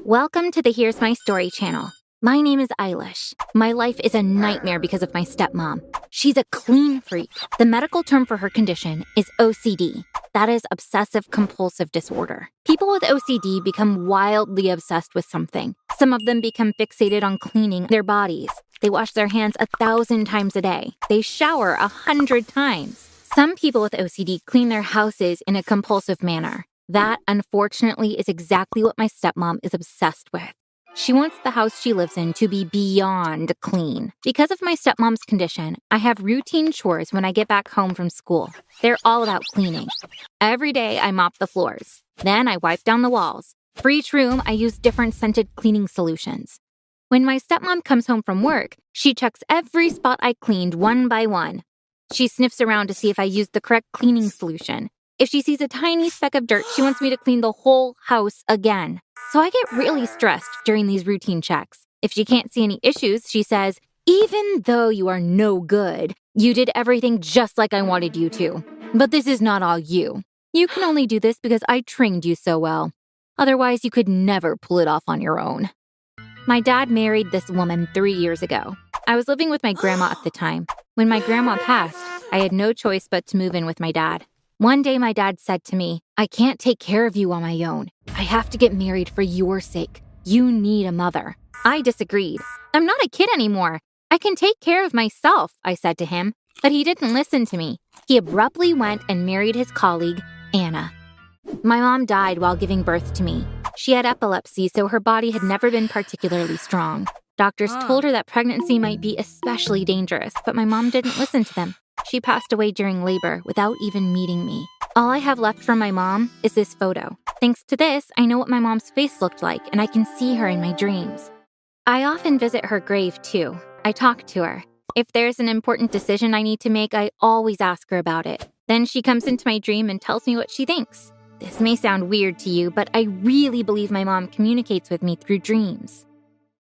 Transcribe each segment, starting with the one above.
Welcome to the Here's My Story channel. My name is Eilish. My life is a nightmare because of my stepmom. She's a clean freak. The medical term for her condition is OCD. That is obsessive compulsive disorder. People with OCD become wildly obsessed with something. Some of them become fixated on cleaning their bodies. They wash their hands 1,000 times a day. They shower 100 times. Some people with OCD clean their houses in a compulsive manner. That, unfortunately, is exactly what my stepmom is obsessed with. She wants the house she lives in to be beyond clean. Because of my stepmom's condition, I have routine chores when I get back home from school. They're all about cleaning. Every day, I mop the floors. Then I wipe down the walls. For each room, I use different scented cleaning solutions. When my stepmom comes home from work, she checks every spot I cleaned one by one. She sniffs around to see if I used the correct cleaning solution. If she sees a tiny speck of dirt, she wants me to clean the whole house again. So I get really stressed during these routine checks. If she can't see any issues, she says, "Even though you are no good, you did everything just like I wanted you to. But this is not all you. You can only do this because I trained you so well. Otherwise, you could never pull it off on your own." My dad married this woman 3 years ago. I was living with my grandma at the time. When my grandma passed, I had no choice but to move in with my dad. One day, my dad said to me, "I can't take care of you on my own. I have to get married for your sake. You need a mother." I disagreed. "I'm not a kid anymore. I can take care of myself," I said to him. But he didn't listen to me. He abruptly went and married his colleague, Anna. My mom died while giving birth to me. She had epilepsy, so her body had never been particularly strong. Doctors told her that pregnancy might be especially dangerous, but my mom didn't listen to them. She passed away during labor without even meeting me. All I have left from my mom is this photo. Thanks to this, I know what my mom's face looked like, and I can see her in my dreams. I often visit her grave, too. I talk to her. If there's an important decision I need to make, I always ask her about it. Then she comes into my dream and tells me what she thinks. This may sound weird to you, but I really believe my mom communicates with me through dreams.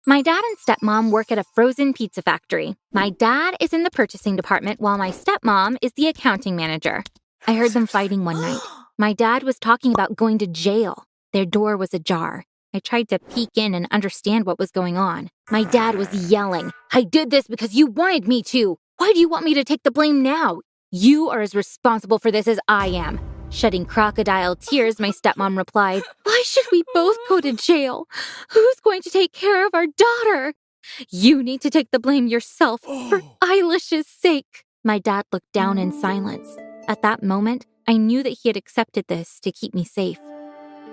My dad and stepmom work at a frozen pizza factory. My dad is in the purchasing department while my stepmom is the accounting manager. I heard them fighting one night. My dad was talking about going to jail. Their door was ajar. I tried to peek in and understand what was going on. My dad was yelling, "I did this because you wanted me to. Why do you want me to take the blame now? You are as responsible for this as I am." Shedding crocodile tears, my stepmom replied, "Why should we both go to jail? Who's going to take care of our daughter? You need to take the blame yourself for Eilish's sake." My dad looked down in silence. At that moment, I knew that he had accepted this to keep me safe.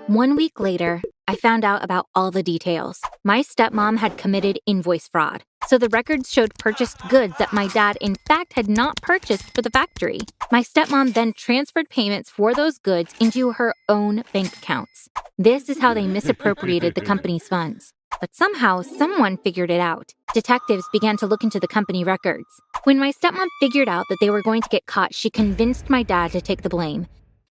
1 week later, I found out about all the details. My stepmom had committed invoice fraud, so the records showed purchased goods that my dad in fact had not purchased for the factory. My stepmom then transferred payments for those goods into her own bank accounts. This is how they misappropriated the company's funds. But somehow, someone figured it out. Detectives began to look into the company records. When my stepmom figured out that they were going to get caught, she convinced my dad to take the blame.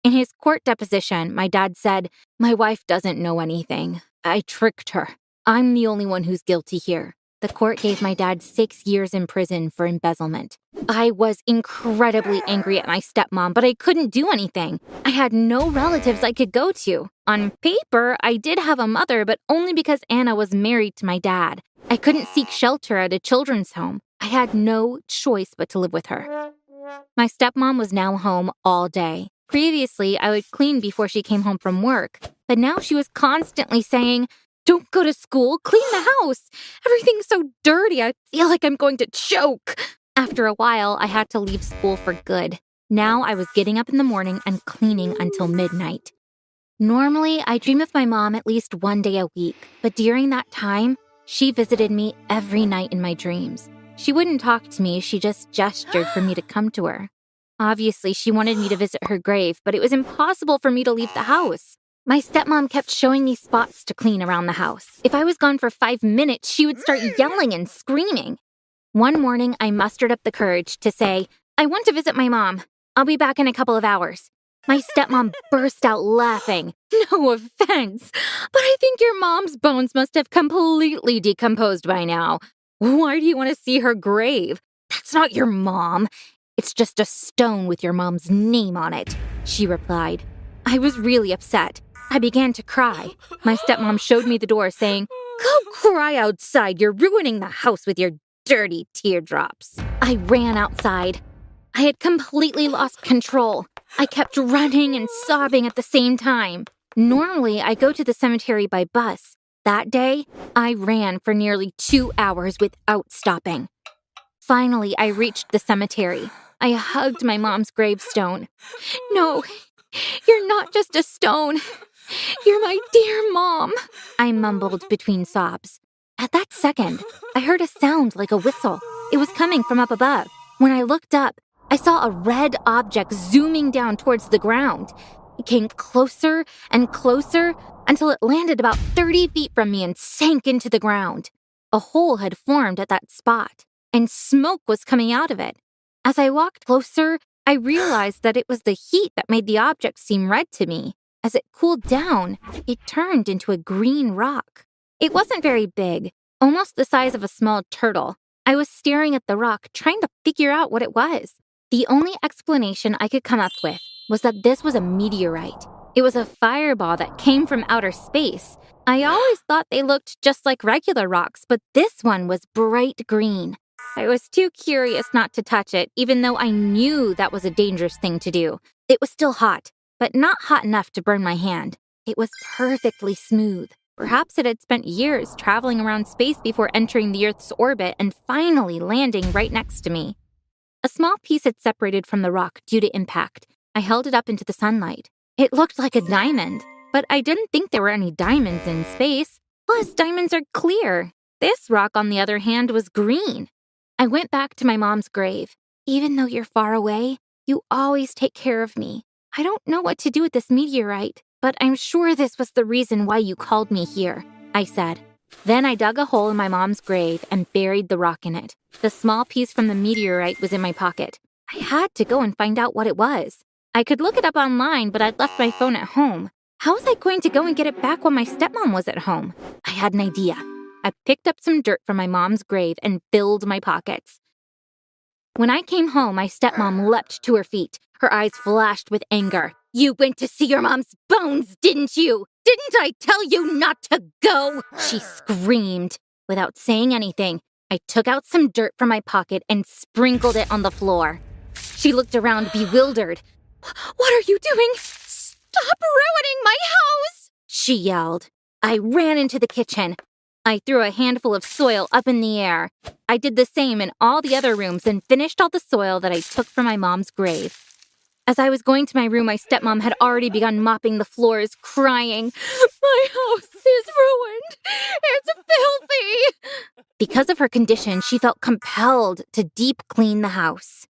In his court deposition, my dad said, "My wife doesn't know anything. I tricked her. I'm the only one who's guilty here." The court gave my dad 6 years in prison for embezzlement. I was incredibly angry at my stepmom, but I couldn't do anything. I had no relatives I could go to. On paper, I did have a mother, but only because Anna was married to my dad. I couldn't seek shelter at a children's home. I had no choice but to live with her. My stepmom was now home all day. Previously, I would clean before she came home from work, but now she was constantly saying, "Don't go to school, clean the house. Everything's so dirty, I feel like I'm going to choke." After a while, I had to leave school for good. Now I was getting up in the morning and cleaning until midnight. Normally, I dream of my mom at least 1 day a week, but during that time, she visited me every night in my dreams. She wouldn't talk to me, she just gestured for me to come to her. Obviously, she wanted me to visit her grave, but it was impossible for me to leave the house. My stepmom kept showing me spots to clean around the house. If I was gone for 5 minutes, she would start yelling and screaming. One morning, I mustered up the courage to say, "I want to visit my mom. I'll be back in a couple of hours." My stepmom burst out laughing. "No offense, but I think your mom's bones must have completely decomposed by now. Why do you want to see her grave? That's not your mom. It's just a stone with your mom's name on it," she replied. I was really upset. I began to cry. My stepmom showed me the door saying, "Go cry outside. You're ruining the house with your dirty teardrops." I ran outside. I had completely lost control. I kept running and sobbing at the same time. Normally, I go to the cemetery by bus. That day, I ran for nearly 2 hours without stopping. Finally, I reached the cemetery. I hugged my mom's gravestone. "No, you're not just a stone. You're my dear mom," I mumbled between sobs. At that second, I heard a sound like a whistle. It was coming from up above. When I looked up, I saw a red object zooming down towards the ground. It came closer and closer until it landed about 30 feet from me and sank into the ground. A hole had formed at that spot, and smoke was coming out of it. As I walked closer, I realized that it was the heat that made the object seem red to me. As it cooled down, it turned into a green rock. It wasn't very big, almost the size of a small turtle. I was staring at the rock, trying to figure out what it was. The only explanation I could come up with was that this was a meteorite. It was a fireball that came from outer space. I always thought they looked just like regular rocks, but this one was bright green. I was too curious not to touch it, even though I knew that was a dangerous thing to do. It was still hot, but not hot enough to burn my hand. It was perfectly smooth. Perhaps it had spent years traveling around space before entering the Earth's orbit and finally landing right next to me. A small piece had separated from the rock due to impact. I held it up into the sunlight. It looked like a diamond, but I didn't think there were any diamonds in space. Plus, diamonds are clear. This rock, on the other hand, was green. I went back to my mom's grave. "Even though you're far away, you always take care of me. I don't know what to do with this meteorite, but I'm sure this was the reason why you called me here," I said. Then I dug a hole in my mom's grave and buried the rock in it. The small piece from the meteorite was in my pocket. I had to go and find out what it was. I could look it up online, but I'd left my phone at home. How was I going to go and get it back when my stepmom was at home? I had an idea. I picked up some dirt from my mom's grave and filled my pockets. When I came home, my stepmom leapt to her feet. Her eyes flashed with anger. "You went to see your mom's bones, didn't you? Didn't I tell you not to go?" she screamed. Without saying anything, I took out some dirt from my pocket and sprinkled it on the floor. She looked around bewildered. "What are you doing? Stop ruining my house!" she yelled. I ran into the kitchen. I threw a handful of soil up in the air. I did the same in all the other rooms and finished all the soil that I took from my mom's grave. As I was going to my room, my stepmom had already begun mopping the floors, crying, "My house is ruined. It's filthy." Because of her condition, she felt compelled to deep clean the house.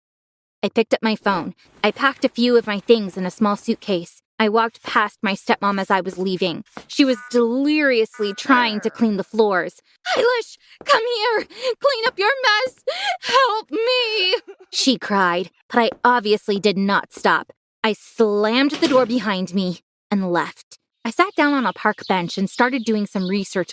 I picked up my phone. I packed a few of my things in a small suitcase. I walked past my stepmom as I was leaving. She was deliriously trying to clean the floors. "Eilish, come here! Clean up your mess! Help me!" she cried, but I obviously did not stop. I slammed the door behind me and left. I sat down on a park bench and started doing some research